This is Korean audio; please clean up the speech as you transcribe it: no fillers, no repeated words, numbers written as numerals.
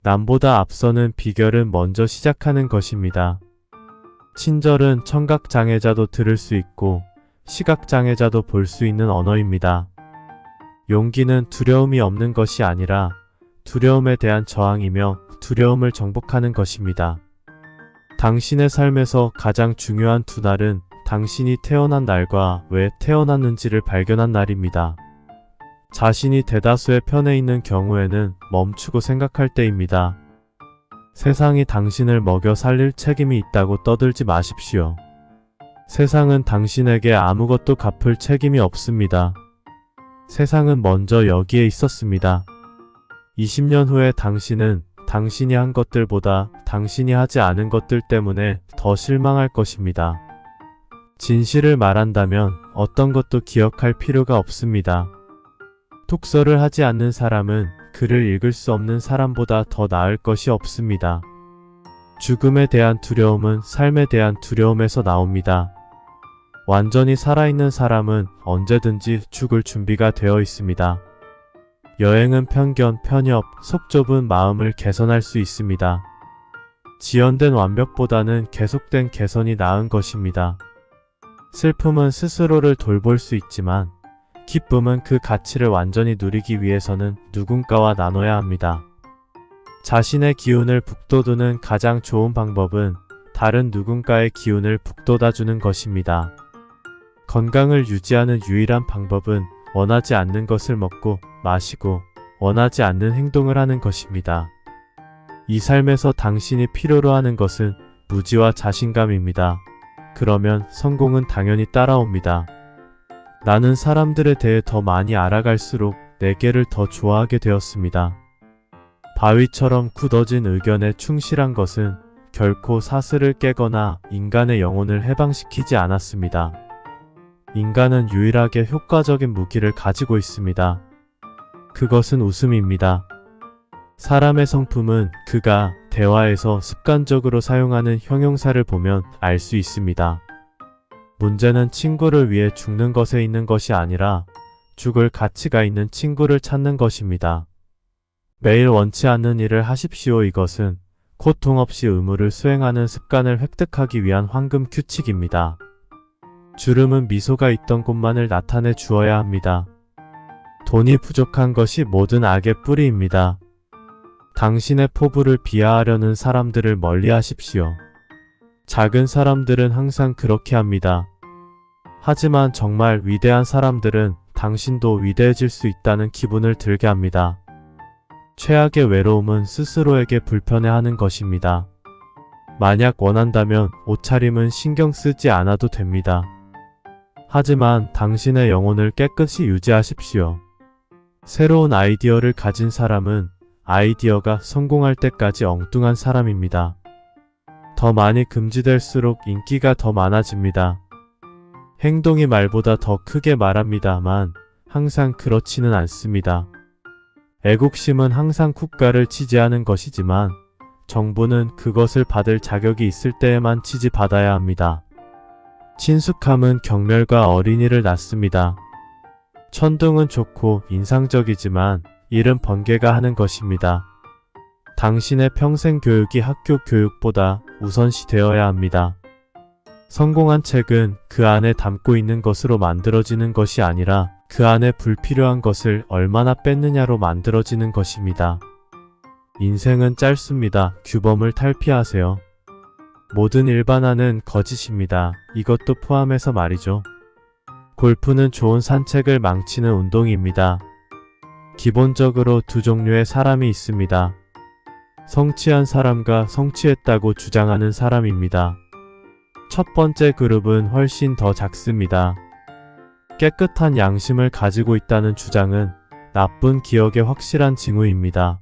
남보다 앞서는 비결은 먼저 시작하는 것입니다. 친절은 청각장애자도 들을 수 있고 시각장애자도 볼 수 있는 언어입니다. 용기는 두려움이 없는 것이 아니라 두려움에 대한 저항이며 두려움을 정복하는 것입니다. 당신의 삶에서 가장 중요한 두 날은 당신이 태어난 날과 왜 태어났는지를 발견한 날입니다. 자신이 대다수의 편에 있는 경우에는 멈추고 생각할 때입니다. 세상이 당신을 먹여 살릴 책임이 있다고 떠들지 마십시오. 세상은 당신에게 아무것도 갚을 책임이 없습니다. 세상은 먼저 여기에 있었습니다. 20년 후에 당신은 당신이 한 것들보다 당신이 하지 않은 것들 때문에 더 실망할 것입니다. 진실을 말한다면 어떤 것도 기억할 필요가 없습니다. 독서를 하지 않는 사람은 글을 읽을 수 없는 사람보다 더 나을 것이 없습니다. 죽음에 대한 두려움은 삶에 대한 두려움에서 나옵니다. 완전히 살아있는 사람은 언제든지 죽을 준비가 되어 있습니다. 여행은 편견, 편협, 속 좁은 마음을 개선할 수 있습니다. 지연된 완벽보다는 계속된 개선이 나은 것입니다. 슬픔은 스스로를 돌볼 수 있지만 기쁨은 그 가치를 완전히 누리기 위해서는 누군가와 나눠야 합니다. 자신의 기운을 북돋우는 가장 좋은 방법은 다른 누군가의 기운을 북돋아주는 것입니다. 건강을 유지하는 유일한 방법은 원하지 않는 것을 먹고 마시고 원하지 않는 행동을 하는 것입니다. 이 삶에서 당신이 필요로 하는 것은 무지와 자신감입니다. 그러면 성공은 당연히 따라옵니다. 나는 사람들에 대해 더 많이 알아갈수록 내게를 더 좋아하게 되었습니다. 바위처럼 굳어진 의견에 충실한 것은 결코 사슬을 깨거나 인간의 영혼을 해방시키지 않았습니다. 인간은 유일하게 효과적인 무기를 가지고 있습니다. 그것은 웃음입니다. 사람의 성품은 그가 대화에서 습관적으로 사용하는 형용사를 보면 알 수 있습니다. 문제는 친구를 위해 죽는 것에 있는 것이 아니라 죽을 가치가 있는 친구를 찾는 것입니다. 매일 원치 않는 일을 하십시오. 이것은 고통 없이 의무를 수행하는 습관을 획득하기 위한 황금 규칙입니다. 주름은 미소가 있던 곳만을 나타내 주어야 합니다. 돈이 부족한 것이 모든 악의 뿌리입니다. 당신의 포부를 비하하려는 사람들을 멀리 하십시오. 작은 사람들은 항상 그렇게 합니다. 하지만 정말 위대한 사람들은 당신도 위대해질 수 있다는 기분을 들게 합니다. 최악의 외로움은 스스로에게 불편해하는 것입니다. 만약 원한다면 옷차림은 신경 쓰지 않아도 됩니다. 하지만 당신의 영혼을 깨끗이 유지하십시오. 새로운 아이디어를 가진 사람은 아이디어가 성공할 때까지 엉뚱한 사람입니다. 더 많이 금지될수록 인기가 더 많아집니다. 행동이 말보다 더 크게 말합니다만 항상 그렇지는 않습니다. 애국심은 항상 국가를 지지하는 것이지만 정부는 그것을 받을 자격이 있을 때에만 지지받아야 합니다. 친숙함은 경멸과 어린이를 낳습니다. 천둥은 좋고 인상적이지만 일은 번개가 하는 것입니다. 당신의 평생 교육이 학교 교육보다 우선시 되어야 합니다. 성공한 책은 그 안에 담고 있는 것으로 만들어지는 것이 아니라 그 안에 불필요한 것을 얼마나 뺐느냐로 만들어지는 것입니다. 인생은 짧습니다. 규범을 탈피하세요. 모든 일반화는 거짓입니다. 이것도 포함해서 말이죠. 골프는 좋은 산책을 망치는 운동입니다. 기본적으로 두 종류의 사람이 있습니다. 성취한 사람과 성취했다고 주장하는 사람입니다. 첫 번째 그룹은 훨씬 더 작습니다. 깨끗한 양심을 가지고 있다는 주장은 나쁜 기억의 확실한 징후입니다.